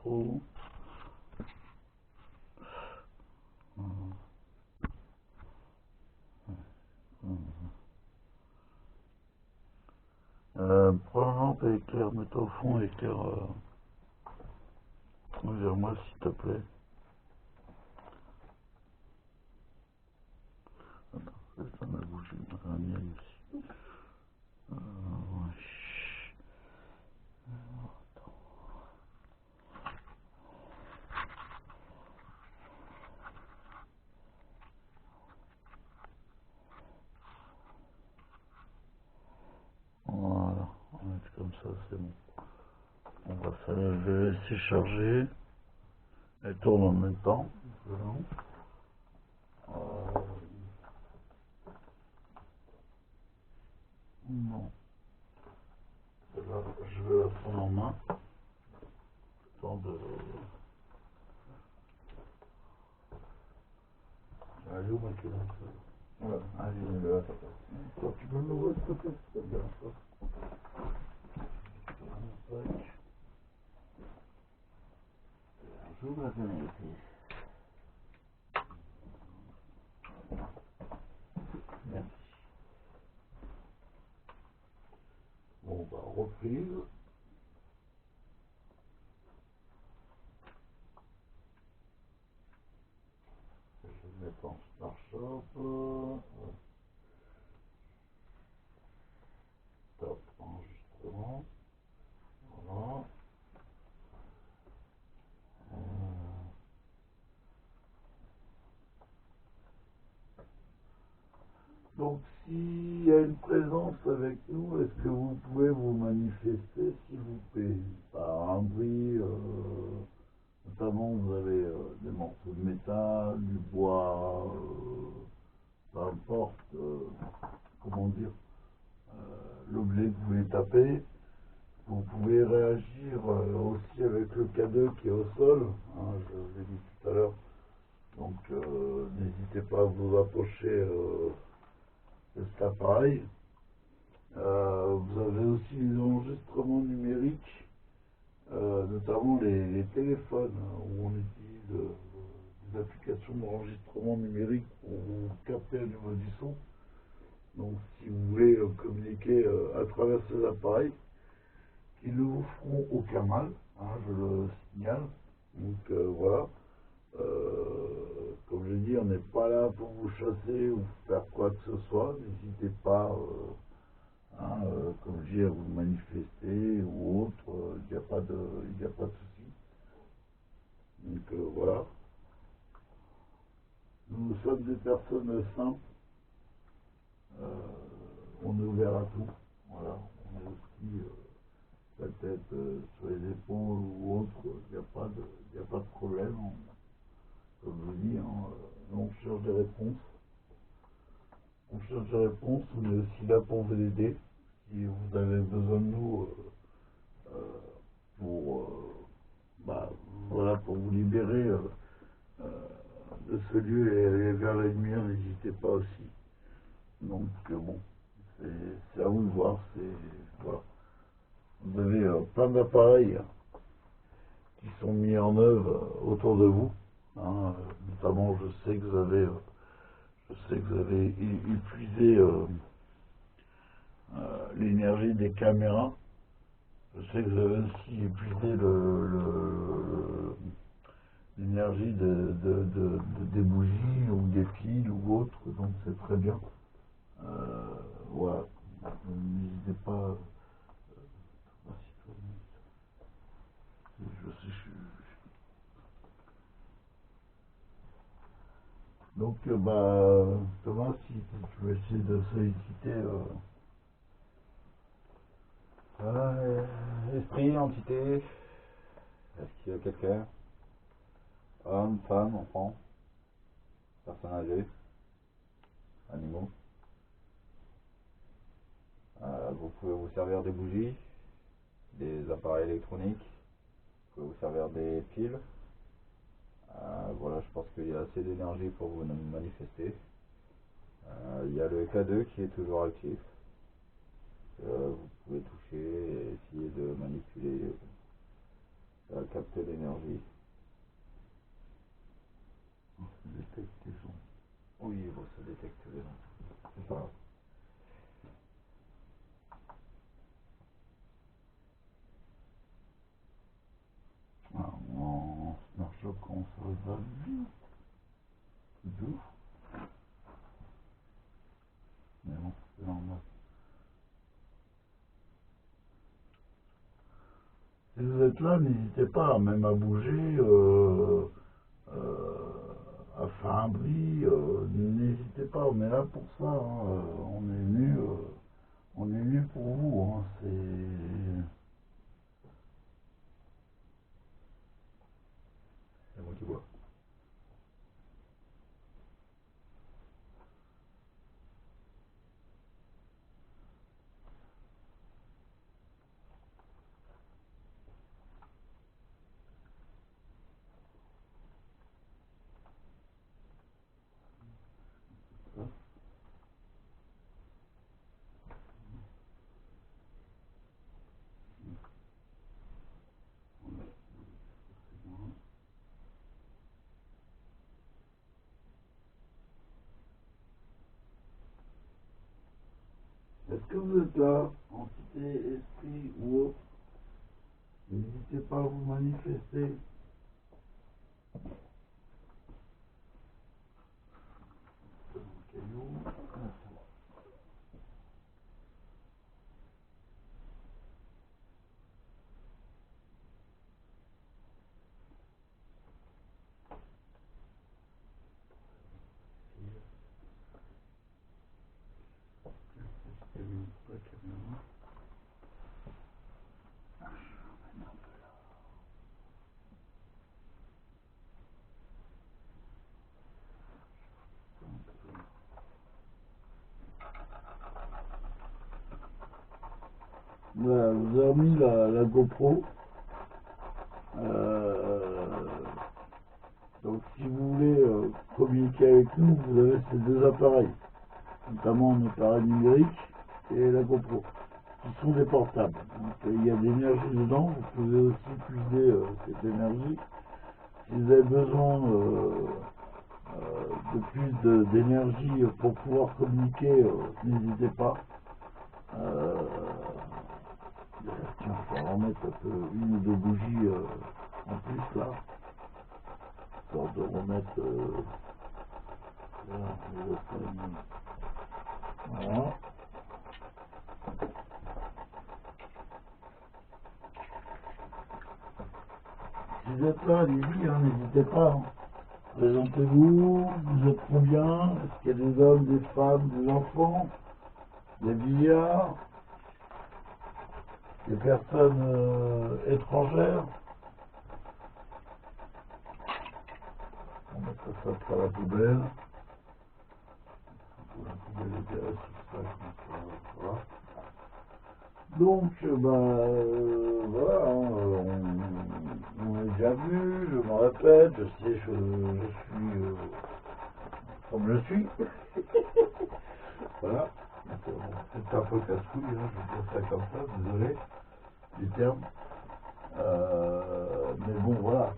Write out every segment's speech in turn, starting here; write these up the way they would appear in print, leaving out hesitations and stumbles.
trop. Prends la lampe et éclaire, mets-toi au fond et éclaire vers moi s'il te plaît. Attends, je vais faire ma bougie, la mienne aussi. Ouais. Voilà, on va être comme ça, c'est bon. On va faire, je vais laisser charger. Elle tourne en même temps. Non. Là, je vais la prendre en main. Temps de... Allez, où ma clé? Voilà, allez, là. Toi, tu peux me l'ouvrir, s'il te plaît? C'est bien, ça. J'ouvre la fenêtre. Merci. Bon, bah, reprise. Je vais mettre en start-up. Top, enregistrement. Voilà. Donc, s'il y a une présence avec nous, est-ce que vous pouvez vous manifester, s'il vous plaît, par un bruit, notamment vous avez des morceaux de métal, du bois, peu importe, comment dire, l'objet que vous voulez taper. Vous pouvez réagir aussi avec le K2 qui est au sol, hein, je l'ai dit tout à l'heure. Donc n'hésitez pas à vous approcher de cet appareil. Vous avez aussi les enregistrements numériques, notamment les téléphones, hein, où on utilise des applications d'enregistrement numérique pour capter le niveau du son. Donc si vous voulez communiquer à travers ces appareils, qui ne vous feront aucun mal, hein, je le signale. Donc voilà. Comme je dis, on n'est pas là pour vous chasser ou faire quoi que ce soit. N'hésitez pas, hein, comme je dis, à vous manifester ou autre. Il n'y a pas de souci. Donc voilà. Nous sommes des personnes simples. On est ouvert à tout. Voilà. On est aussi peut-être sur les épaules ou autre. Il n'y a pas de problème. Comme je vous dis, hein, on cherche des réponses. On cherche des réponses, on est aussi là pour vous aider. Si vous avez besoin de nous pour, voilà, pour vous libérer de ce lieu et aller vers la lumière, n'hésitez pas aussi. Donc bon, c'est à vous de voir. Voilà. Vous avez plein d'appareils qui sont mis en œuvre autour de vous. Hein, notamment, je sais que vous avez épuisé l'énergie des caméras. Je sais que vous avez aussi épuisé l'énergie des bougies ou des piles ou autres, donc c'est très bien. Voilà, n'hésitez pas. Donc, Thomas, si tu veux essayer de solliciter. Esprit, entité, est-ce qu'il y a quelqu'un? Homme, femme, enfant, personnes âgées, animaux. Vous pouvez vous servir des bougies, des appareils électroniques, vous pouvez vous servir des piles. Voilà, je pense qu'il y a assez d'énergie pour vous manifester. Il y a le K2 qui est toujours actif. Vous pouvez toucher et essayer de manipuler, capter détecter l'énergie. Ça détecte les sons. Oui, bon, ça détecte les sons. C'est pas grave. En smart shop, quand ça va vite, toujours. Mais bon, c'est normal. Si vous êtes là, n'hésitez pas même à bouger, à faire un bruit, n'hésitez pas, on est là pour ça, hein, on est venu pour vous, hein, C'est moi qui vois. Est-ce que vous êtes là, entité, esprit ou autre? N'hésitez pas à vous manifester. Caillou. Voilà, vous avez mis la GoPro. Donc si vous voulez communiquer avec nous, vous avez ces deux appareils, notamment un appareil numérique et la GoPro, qui sont des portables. Donc il y a de l'énergie dedans, vous pouvez aussi puiser cette énergie. Si vous avez besoin de plus d'énergie pour pouvoir communiquer, n'hésitez pas. Tiens, on va remettre un peu une ou deux bougies en plus là, histoire de remettre là, voilà. Si vous êtes là, allez-y, hein, n'hésitez pas. Hein. Présentez-vous, vous êtes combien? Est-ce qu'il y a des hommes, des femmes, des enfants, des vieillards, des personnes étrangères? On va mettre ça sur la poubelle. La poubelle est derrière sur ça, comme ça, voilà. Donc, voilà, hein, on est déjà vu, je me répète, je sais, je suis comme je suis. Voilà. C'est un peu casse-couille, hein, je vais dire ça comme ça, désolé du terme. Mais bon, voilà.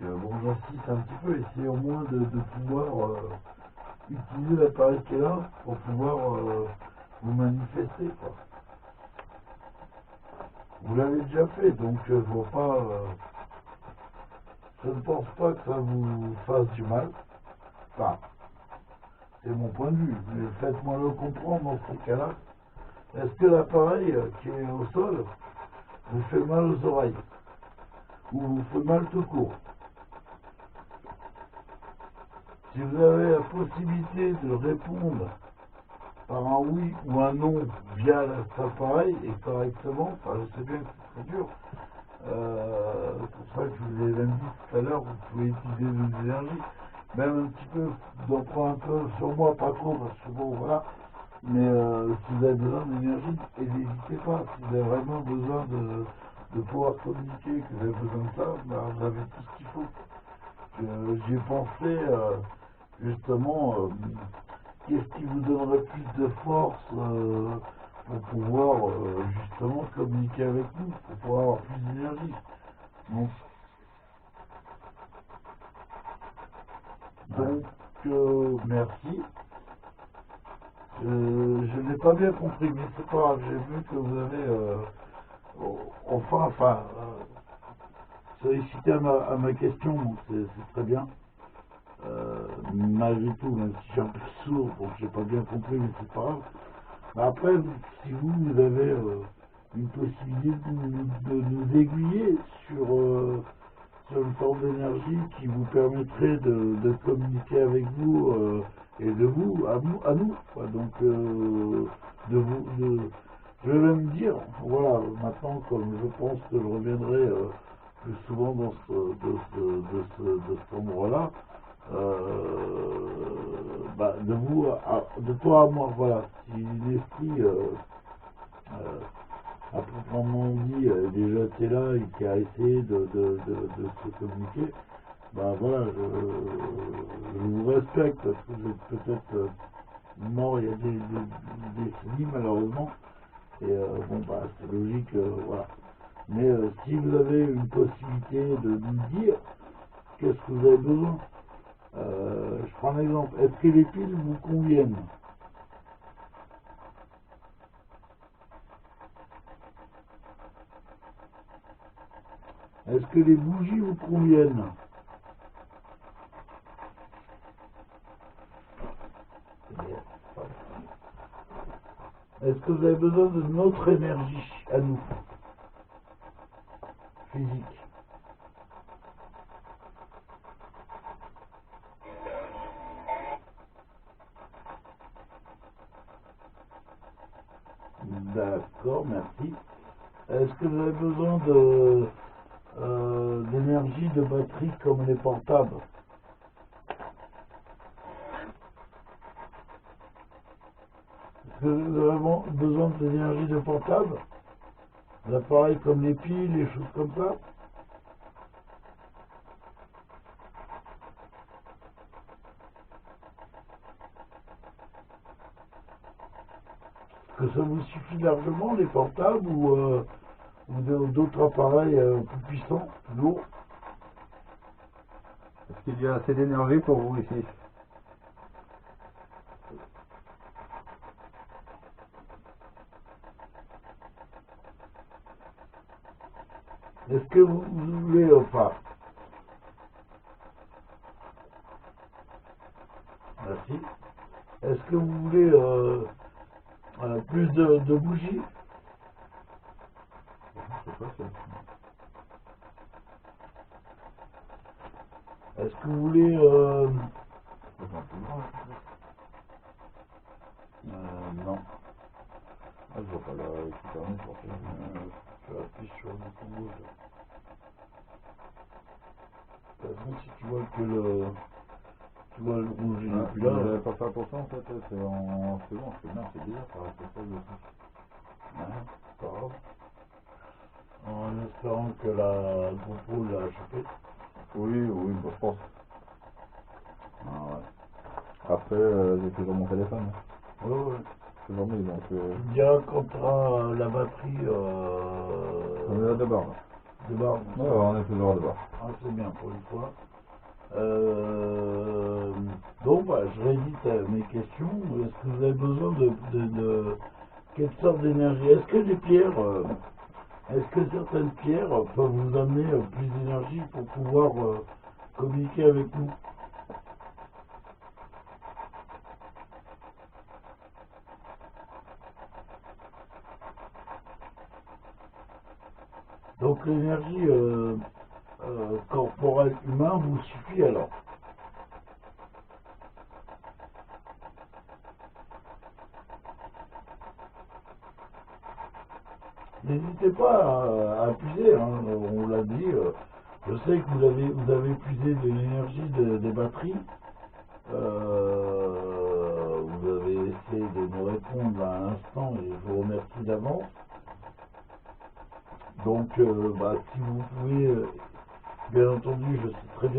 Donc, bon, j'insiste un petit peu, essayez au moins de pouvoir utiliser l'appareil qui est là pour pouvoir vous manifester, quoi. Vous l'avez déjà fait, donc faut pas, je ne pense pas que ça vous fasse du mal. Enfin, c'est mon point de vue, mais faites-moi le comprendre dans ce cas-là. Est-ce que l'appareil qui est au sol vous fait mal aux oreilles? Ou vous fait mal tout court? Si vous avez la possibilité de répondre par un oui ou un non via cet appareil et correctement, enfin, je sais bien que c'est très dur. C'est pour ça que je vous ai même dit tout à l'heure, vous pouvez utiliser des énergies, même un petit peu, d'en prendre un peu sur moi, pas trop, parce que bon, voilà. Mais si vous avez besoin d'énergie, n'hésitez pas. Si vous avez vraiment besoin de pouvoir communiquer, que vous avez besoin de ça, ben, vous avez tout ce qu'il faut. J'ai pensé justement, qu'est-ce qui vous donnerait plus de force pour pouvoir justement communiquer avec nous, pour pouvoir avoir plus d'énergie. Donc merci. Je n'ai pas bien compris, mais c'est pas grave, j'ai vu que vous avez sollicité à ma question, donc c'est très bien. Malgré tout, même si je suis un peu sourd, donc j'ai pas bien compris, mais c'est pas grave. Mais après, si vous avez une possibilité de nous aiguiller sur une forme d'énergie qui vous permettrait de communiquer avec vous et de vous à nous quoi. Donc je vais même dire, voilà, maintenant comme je pense que je reviendrai plus souvent de cet endroit-là, de toi à moi, voilà, si l'esprit à proprement dit déjà été là et qui a essayé de se communiquer, bah voilà, je vous respecte parce que vous êtes peut-être mort il y a des décennies malheureusement, et bon bah c'est logique, voilà. Mais si vous avez une possibilité de nous dire qu'est-ce que vous avez besoin, je prends un exemple, est-ce que les piles vous conviennent? Est-ce que les bougies vous conviennent? Est-ce que vous avez besoin de notre énergie à nous, physique? D'accord, merci. Est-ce que vous avez besoin d'énergie de batterie comme les portables? Est-ce que vous avez besoin d'énergie de portable? D'appareils comme les piles, les choses comme ça? Est-ce que ça vous suffit largement, les portables, ou d'autres appareils plus puissants, plus lourds? Est-ce qu'il y a assez d'énergie pour vous ici? Est-ce que vous voulez, merci. Est-ce que vous voulez plus de bougies? C'est quoi ça? Est-ce que vous voulez non. Ah, je vois pas la qui permet pour Je appuie sur le bouton rouge. De toute façon, si tu vois que le rouge il est plus là. J'avais pas fait attention en fait, c'est en second, c'est bien, c'est bizarre, ça reste pas le truc. C'est pas grave. En espérant que la GoPro l'a chopé. Oui, bah, je pense. Ah, ouais. Après, j'ai toujours mon téléphone. Ouais. Toujours mis, donc. Tu me diras quand tu auras la batterie. On est là de barre. De barre. Ouais, on est toujours de barre. Ah, c'est bien pour une fois. Donc, je réédite mes questions. Est-ce que vous avez besoin de quelle sorte d'énergie? Est-ce que les pierres, est-ce que certaines pierres peuvent vous amener plus d'énergie pour pouvoir communiquer avec nous? Donc l'énergie corporelle humaine vous suffit alors? N'hésitez pas à puiser, hein, on l'a dit, je sais que vous avez puisé de l'énergie des batteries, vous avez essayé de nous répondre à l'instant et je vous remercie d'avance. Donc si vous pouvez, bien entendu, je sais très bien